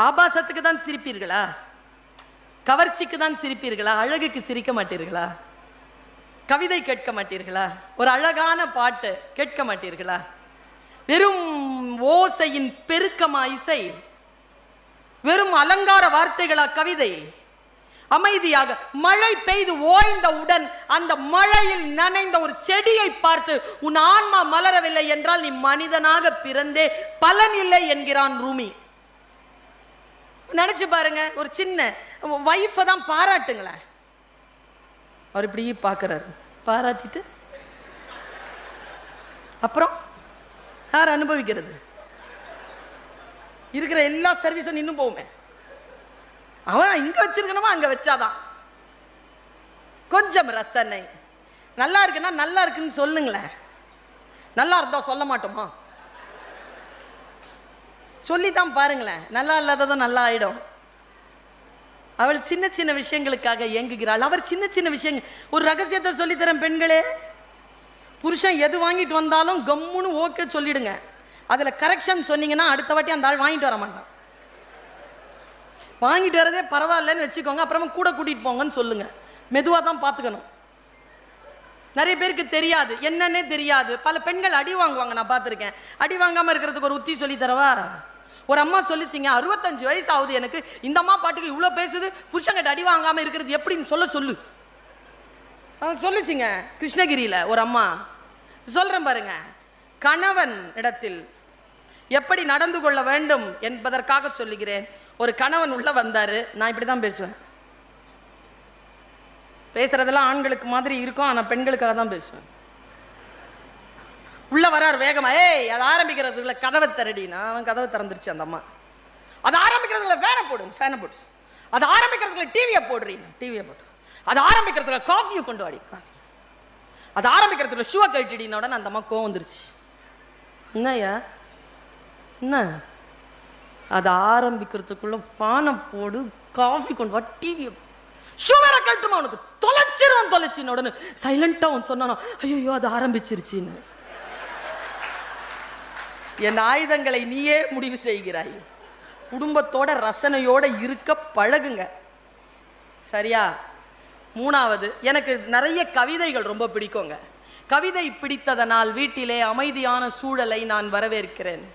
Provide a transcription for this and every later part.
ஆபாசத்துக்கு தான் சிரிப்பீர்களா? கவர்ச்சிக்கு தான் சிரிப்பீர்களா? அழகுக்கு சிரிக்க மாட்டீர்களா? கவிதை கேட்க மாட்டீர்களா? ஒரு அழகான பாட்டு கேட்க மாட்டீர்களா? வெறும் ஓசையின் பெருக்கமா இசை? வெறும் அலங்கார வார்த்தைகளா கவிதை? அமைதியாக மழை பெய்து ஓய்ந்தவுடன் அந்த மழையில் நனைந்த ஒரு செடியை பார்த்து உன் ஆன்மா மலரவில்லை என்றால் நீ மனிதனாக பிறந்தே பலன் இல்லை என்கிறான் ரூமி. நினைச்சு பாருங்க, ஒரு சின்ன வைஃபை தான் பாராட்டுங்களேன். அவர் இப்படி பார்க்கிறாரு, பாராட்டிட்டு அப்புறம் யார் அனுபவிக்கிறது? இருக்கிற எல்லா சர்வீஸும் இன்னும் போகுமே. அவன் இங்க வச்சிருக்கணுமா அங்க வச்சாதான். கொஞ்சம் ரசனை. நல்லா இருக்குன்னா நல்லா இருக்குன்னு சொல்லுங்களேன். நல்லா இருந்தா சொல்ல மாட்டோமா? சொல்லித்தான் பாருங்களேன். நல்லா இல்லாததும் நல்லா ஆயிடும். அவள் சின்ன சின்ன விஷயங்களுக்காக இயங்குகிறாள். அவர் சின்ன சின்ன விஷயங்கள். ஒரு ரகசியத்தை சொல்லித்தரேன் பெண்களே. புருஷன் எது வாங்கிட்டு வந்தாலும் கம்முன்னு ஓகே சொல்லிடுங்க. அதுல கரெக்ஷன் சொன்னீங்கன்னா அடுத்த வாட்டி அந்த ஆள் வாங்கிட்டு வர மாட்டான். வாங்கிட்டு வரதே பரவாயில்லன்னு வச்சுக்கோங்க, அப்புறமா கூட கூட்டிட்டு போங்கன்னு சொல்லுங்க. மெதுவாக தான் பார்த்துக்கணும். நிறைய பேருக்கு தெரியாது, என்னன்னே தெரியாது. பல பெண்கள் அடி வாங்குவாங்க, நான் பார்த்துருக்கேன். அடி வாங்காமல் இருக்கிறதுக்கு ஒரு உத்தி சொல்லி தரவா? ஒரு அம்மா சொல்லிச்சிங்க, 65 வயசு ஆகுது எனக்கு, இந்த அம்மா பாட்டுக்கு இவ்வளோ பேசுது, புருஷங்கிட்ட அடி வாங்காமல் இருக்கிறது எப்படின்னு சொல்லு. அவன் சொல்லிச்சிங்க, கிருஷ்ணகிரியில் ஒரு அம்மா. சொல்கிறேன் பாருங்க, கணவன் இடத்தில் எப்படி நடந்து கொள்ள வேண்டும் என்பதற்காக சொல்லுகிறேன். ஒரு கணவன் உள்ள வந்தாரு. நான் இப்படி தான் பேசுவேன். பேசுறதெல்லாம் ஆண்களுக்கு மாதிரி இருக்கும், ஆனால் பெண்களுக்காக தான் பேசுவேன். உள்ள வரார் வேகமா. ஏய், அது ஆரம்பிக்கிறதுக்குள்ள கதவை திறடினா அவன் கதவை திறந்துருச்சு. அந்த அம்மா, அது ஆரம்பிக்கிறதுக்குள்ள ஃபேனை போடு. அது ஆரம்பிக்கிறதுக்குள்ள டிவியை போட்டு. அது ஆரம்பிக்கிறதுக்குள்ள காஃபியை கொண்டு வாடி. அது ஆரம்பிக்கிறதுக்குள்ள ஷூவை கட்டிடின உடனே அந்த அம்மா கோவம் வந்துருச்சு. என்னையா என்ன? அது ஆரம்பிக்கிறதுக்குள்ள பானை போடு, காஃபி கொண்டு வா, டிவியை ஷூவரை கட்டுமா, உனக்கு தொலைச்சின்னு உடனே சைலண்டா அவன் சொன்னானோ, ஐயோ அது ஆரம்பிச்சிருச்சின்னு. என் ஆயுதங்களை நீயே முடிவு செய்கிறாய். குடும்பத்தோட ரசனையோட இருக்க பழகுங்க. சரியா? மூணாவது, எனக்கு நிறைய கவிதைகள் ரொம்ப பிடிக்குங்க. கவிதை பிடித்ததனால் வீட்டிலே அமைதியான சூழலை நான் வரவேற்கிறேன்.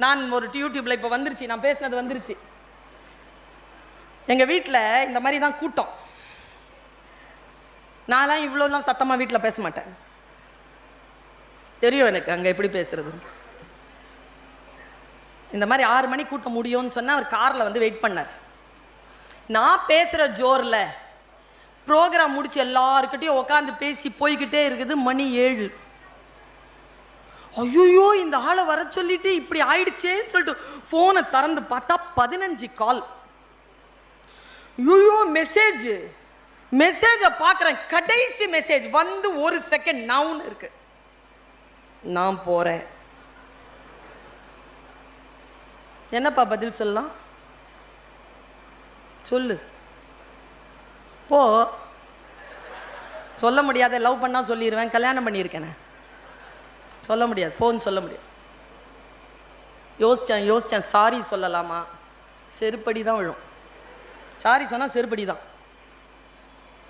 நான் ஒரு யூடியூப்ல இப்போ வந்துருச்சு, நான் பேசினது வந்துருச்சு. எங்கள் வீட்டில் இந்த மாதிரி தான் கூட்டம். நான்லாம் இவ்வளோலாம் சத்தமாக வீட்டில் பேச மாட்டேன். தெரியும் எனக்கு அங்கே எப்படி பேசுறது. இந்த மாதிரி 6 மணி கூட்டம் முடியும்னு சொன்னால் அவர் காரில் வந்து வெயிட் பண்ணார். நான் பேசுகிற ஜோரில் ப்ரோக்ராம் முடிச்சு எல்லாருக்கிட்டையும் உட்காந்து பேசி போய்கிட்டே இருக்குது. மணி 7. ஐயோ, இந்த ஆளை வர சொல்லிட்டு இப்படி ஆயிடுச்சேன்னு சொல்லிட்டு ஃபோனை திறந்து பார்த்தா 15 கால். ஐயோ, மெசேஜை பார்க்குறேன். கடைசி மெசேஜ் வந்து 1 செகண்ட் நவுன் இருக்கு. நான் போகிறேன். என்னப்பா பதில் சொல்லலாம்? சொல்லு. போ. சொல்ல முடியாத. லவ் பண்ணா சொல்லிடுவேன், கல்யாணம் பண்ணியிருக்கேனே. சொல்ல முடியாது, போன்னு சொல்ல முடியாது. யோசிச்சேன் சாரி சொல்லலாமா? செருப்படி தான் விழும். சாரி சொன்னால் செருப்படி தான்.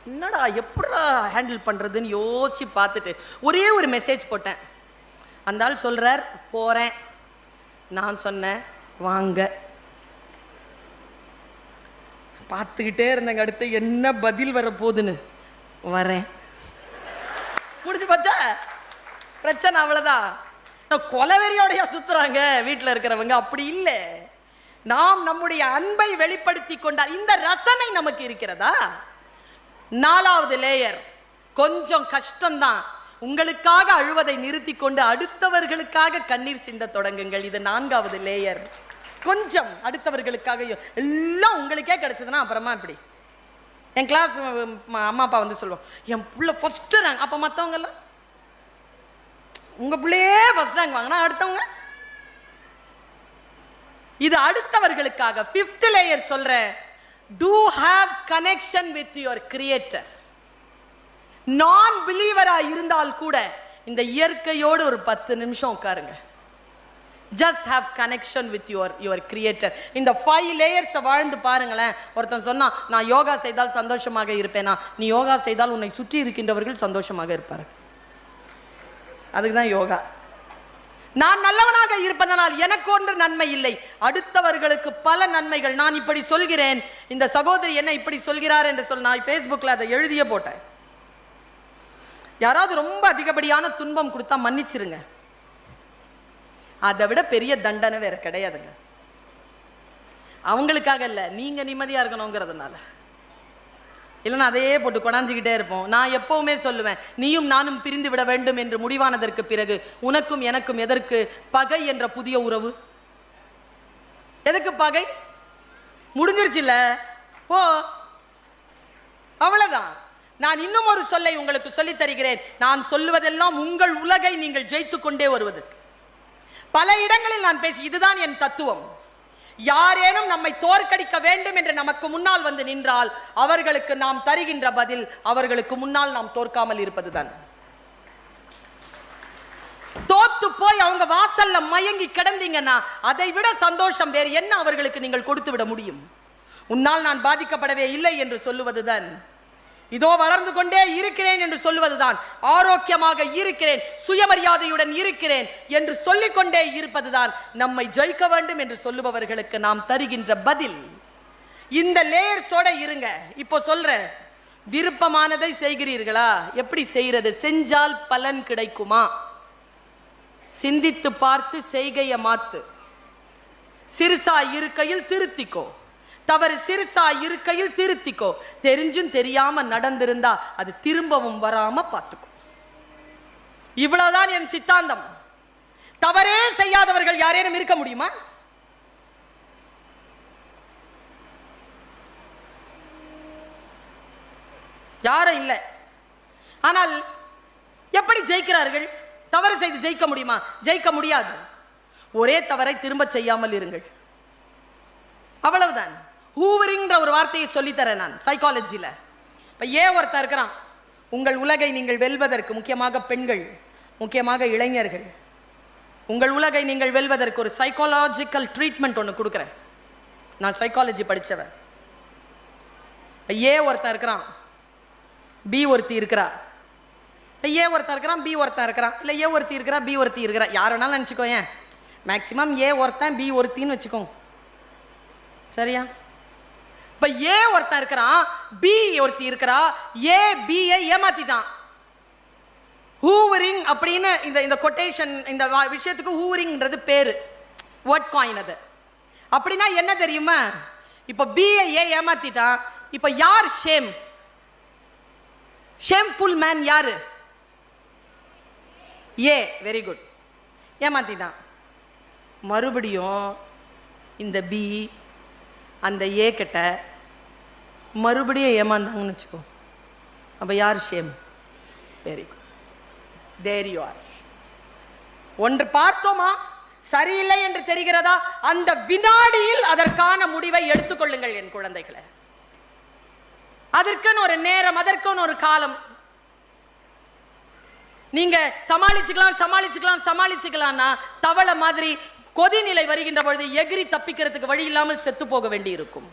என்னடா எப்படா ஹேண்டில் பண்ணுறதுன்னு யோசிச்சு பார்த்துட்டு ஒரே ஒரு மெசேஜ் போட்டேன். அந்த ஆள் சொல்கிறார் போகிறேன். நான் சொன்னேன் வாங்க. பார்த்துக்கிட்டே இருந்தேங்க. அடுத்து என்ன பதில் வர போகுதுன்னு. வரேன். முடிச்சு போச்சா பிரச்சனை? அவ்வளோதான். கொலவெறியோடையா சுற்றுறாங்க வீட்டில் இருக்கிறவங்க? அப்படி இல்லை. நாம் நம்முடைய அன்பை வெளிப்படுத்தி கொண்டால் இந்த ரசனை நமக்கு இருக்கிறதா? 4வது லேயர் கொஞ்சம் கஷ்டம்தான். உங்களுக்காக அழுவதை நிறுத்தி கொண்டு அடுத்தவர்களுக்காக கண்ணீர் சிந்த தொடங்குங்கள். இது 4வது லேயர். கொஞ்சம் அடுத்தவர்களுக்காக எல்லாம் உங்களுக்கே கிடைச்சதுன்னா அப்புறமா இப்படி. என் கிளாஸ் அம்மா அப்பா வந்து சொல்லுவோம், என் பிள்ளை ஃபர்ஸ்ட் ரேங்க். அப்போ மற்றவங்க எல்லாம் உங்க பிள்ளையே ஃபர்ஸ்ட் ரேங்க் வாங்கினா அடுத்தவங்க. இது அடுத்தவர்களுக்காக. 5th லேயர் சொல்றேன், do have connection with your creator. நான் பிலீவரா இருந்தால் கூட இந்த இயற்கையோடு ஒரு 10 நிமிஷம் உட்காருங்க. Just have connection with your creator. இந்த 5 layers வாழ்ந்து பாருங்களேன். ஒருத்தன் சொன்னா நான் யோகா செய்தால் சந்தோஷமாக இருப்பேனா, நீ யோகா செய்தால் உன்னை சுற்றி இருக்கின்றவர்கள் சந்தோஷமாக இருப்பார். அதுக்கு தான் யோகா. நான் நல்லவனாக இருப்பதனால் எனக்கு ஒன்று நன்மை இல்லை, அடுத்தவர்களுக்கு பல நன்மைகள். நான் இப்படி சொல்கிறேன், இந்த சகோதரி என்ன இப்படி சொல்கிறார் என்று சொல். நான் ஃபேஸ்புக்கில் அதை எழுதியே போட்டேன். யாராவது ரொம்ப அதிகப்படியான துன்பம் கொடுத்தா மன்னிச்சிருங்க, அதை விட பெரிய தண்டனை வேற கிடையாதுங்க. அவங்களுக்காக இல்லை, நீங்க நிம்மதியா இருக்கணுங்கிறதுனால. இல்லைன்னா அதையே போட்டு கொண்டாஞ்சிக்கிட்டே இருப்போம். நான் எப்பவுமே சொல்லுவேன், நீயும் நானும் பிரிந்து விட வேண்டும் என்று முடிவானதற்கு பிறகு உனக்கும் எனக்கும் எதற்கு பகை என்ற புதிய உறவு? எதுக்கு பகை? முடிஞ்சிருச்சு இல்ல, ஓ அவ்வளவுதான். நான் இன்னும் ஒரு சொல்லை உங்களுக்கு சொல்லித் தருகிறேன். நான் சொல்லுவதெல்லாம் உங்கள் உலகை நீங்கள் ஜெயித்துக் கொண்டே வருவது. பல இடங்களில் நான் பேசி, இதுதான் என் தத்துவம். யாரேனும் நம்மை தோற்கடிக்க வேண்டும் என்று நமக்கு முன்னால் வந்து நின்றால் அவர்களுக்கு நாம் தருகின்ற பதில் அவர்களுக்கு முன்னால் நாம் தோற்காமல் இருப்பதுதான். தோத்து போய் அவங்க வாசல்ல மயங்கி கிடந்தீங்கன்னா அதை விட சந்தோஷம் வேறு என்ன அவர்களுக்கு நீங்கள் கொடுத்து விட முடியும்? உன்னால் நான் பாதிக்கப்படவே இல்லை என்று சொல்லுவதுதான், இதோ வளர்ந்து கொண்டே இருக்கிறேன் என்று சொல்லுவதுதான், ஆரோக்கியமாக இருக்கிறேன், சுயமரியாதையுடன் இருக்கிறேன் என்று சொல்லிக்கொண்டே இருப்பதுதான் நம்மை ஜெயிக்க வேண்டும் என்று சொல்லுபவர்களுக்கு நாம் தருகின்ற பதில். இந்த லேயர்ஸோட இருங்க. இப்போ சொல்ற, விருப்பமானதை செய்கிறீர்களா? எப்படி செய்யறது? செஞ்சால் பலன் கிடைக்குமா? சிந்தித்து பார்த்து செய்கையை மாத்து. சிறுசா இருக்கையில் திருத்திக்கோ, தவறு சிறுசா இருக்கையில் திருத்திக்கோ. தெரிஞ்சும் தெரியாம நடந்திருந்தா அது திரும்பவும் வராம பார்த்துக்கோ. இவ்வளவுதான் என் சித்தாந்தம். தவறே செய்யாதவர்கள் யாரேனும் இருக்க முடியுமா? யாரும் இல்லை. ஆனால் எப்படி ஜெயிக்கிறார்கள்? தவறு செய்து ஜெயிக்க முடியுமா? ஜெயிக்க முடியாது. ஒரே தவறை திரும்ப செய்யாமல் இருங்கள், அவ்வளவுதான். ஹூவரிங்கிற ஒரு வார்த்தையை சொல்லித்தரேன் நான் சைக்காலஜியில். இப்போ ஒருத்தர் இருக்கிறான், உங்கள் உலகை நீங்கள் வெல்வதற்கு, முக்கியமாக பெண்கள், முக்கியமாக இளைஞர்கள், உங்கள் உலகை நீங்கள் வெல்வதற்கு ஒரு சைக்காலஜிக்கல் ட்ரீட்மெண்ட் ஒன்று கொடுக்குறேன். நான் சைக்காலஜி படித்தவன். ஒருத்தன் இருக்கிறான், பி ஒருத்தி இருக்கிறா. ஒருத்தன் இருக்கிறான், பி ஒருத்தன் இருக்கிறான், இல்லை ஒருத்தி இருக்கிறா, பி ஒருத்தி இருக்கிறா, யார் வேணாலும் நினச்சிக்கோ. ஏன் மேக்சிமம் ஒருத்தன் பி ஒருத்தின்னு வச்சுக்கோ, சரியா? இப்ப ஒருத்தன் இருக்கிறான், பி ஒருத்தி இருக்கிறா, பியை ஏமாத்திட்டான். ஹூவரிங் அப்படின்னு இந்த கொட்டேஷன், இந்த விஷயத்துக்கு ஹூவரிங்ன்றது பேரு, வேர்ட் காயின். அது அப்படின்னா என்ன தெரியுமா? இப்ப பியை ஏமாத்திட்டான். இப்ப யார் ஷேம்? ஷேம்ஃபுல் மேன் யாரு? வெரி குட், ஏமாத்திட்டான். மறுபடியும் இந்த பி அந்த கிட்ட மறுபடியும் ஏமாந்தாங்கன்னு வச்சுக்கோ, அப்ப யார் shame? Very good, there you are. ஒன்று பார்த்தோமா, சரியில்லை என்று தெரிகிறதா, அந்த வினாடியில் அதற்கான முடிவை எடுத்துக்கொள்ளுங்கள் என் குழந்தைகளை. அதற்குன்னு ஒரு நேரம், அதற்குன்னு ஒரு காலம். நீங்க சமாளிச்சுக்கலாம்னா தவளை மாதிரி கொதிநிலை வருகின்ற பொழுது எகிரி தப்பிக்கிறதுக்கு வழி இல்லாமல் செத்து போக வேண்டி இருக்கும்.